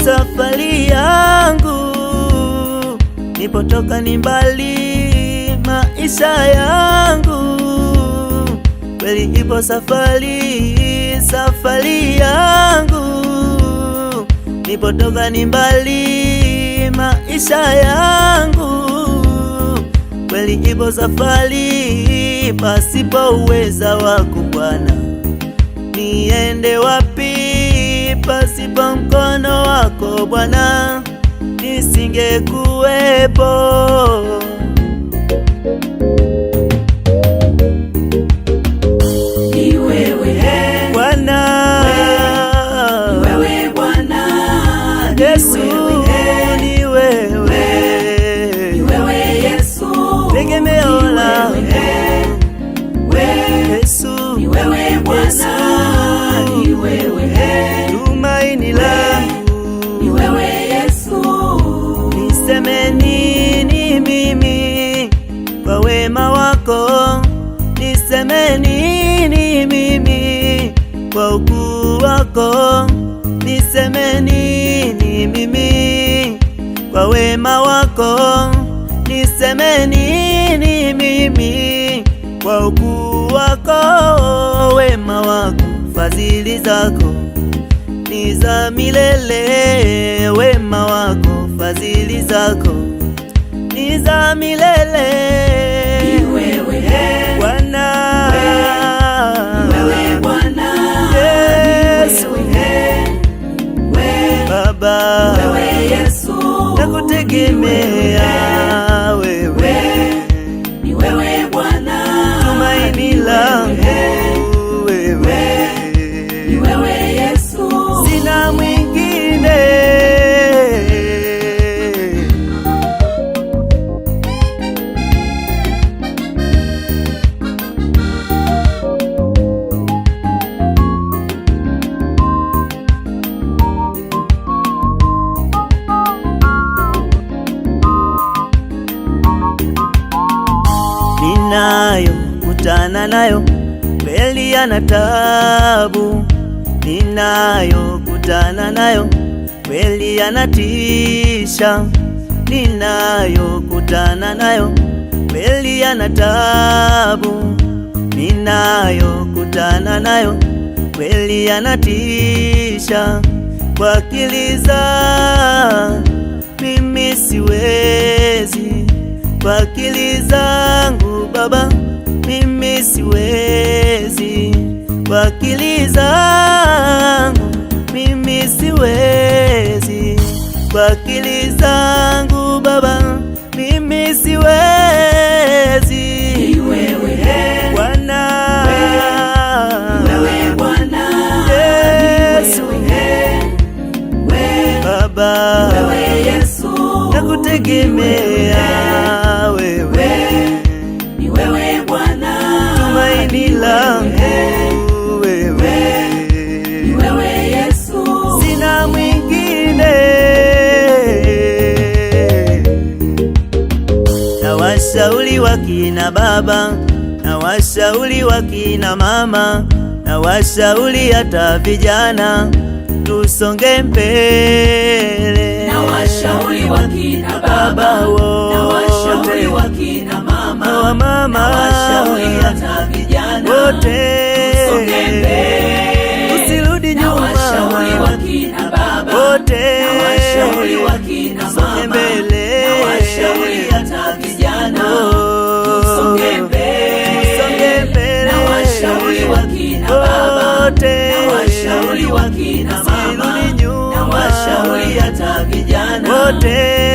Safari yangu nipotoka ni mbali, maisha yangu kweli ipo safari. Safari yangu nipotoka ni mbali, maisha yangu kweli ipo safari. Pasipo uweza wako Bwana, niende wapi? Pasipo mkono wako Bwana, nisingekuwepo. Ni wewe Bwana, ni wewe Bwana, Yesu ni wewe, ni wewe Yesu, tegemeo langu Yesu, ni wewe Bwana, ni wewe tumaini langu ni wewe Yesu. Niseme nini mimi kwa wema wako? Niseme nini mimi kwa ukuu wako? Niseme nini mimi kwa wema wako? Niseme nini mimi kwa ukuu wako? Wema wako, fadhili zako ni za milele. Wema wako, fadhili zako ni za milele. Ni wewe Bwana, ni wewe Bwana, Yesu, Baba, ni wewe Yesu, nakutegemea wewe, ni wewe Bwana, tumaini langu wewe, ni wewe Yesu, sina mwingine. Ninayokutana nayo kweli yana taabu, ninayokutana nayo kweli yanatisha, ninayokutana nayo kweli yana taabu, ninayokutana nayo kweli yanatisha. Kwa akili zangu mimi siwezi, kwa akili zangu Baba mimi siwezi, kwa akili zangu mimi siwezi, kwa akili zangu Baba mimi siwezi. ni wewe Bwana, wewe Bwana, Yesu, Baba, wewe Yesu, nakutegemea wewe, ni wewe Bwana, tumaini langu wewe, ni wewe Yesu, sina mwingine. Na washauri wakina baba, na washauri wakina mama, na washauri hata vijana tusonge mbele, na washauri wakina baba, wote, na washauri wakina mama, na washauri hata vijana wote, tusonge mbele, usirudi nyuma, na washauri wakina baba, wote, na washauri wakina mama, mbele, na washauri hata vijana tusonge mbele, na washauri wakina baba, wote, na washauri wakina mama, na washauri hata vijana wote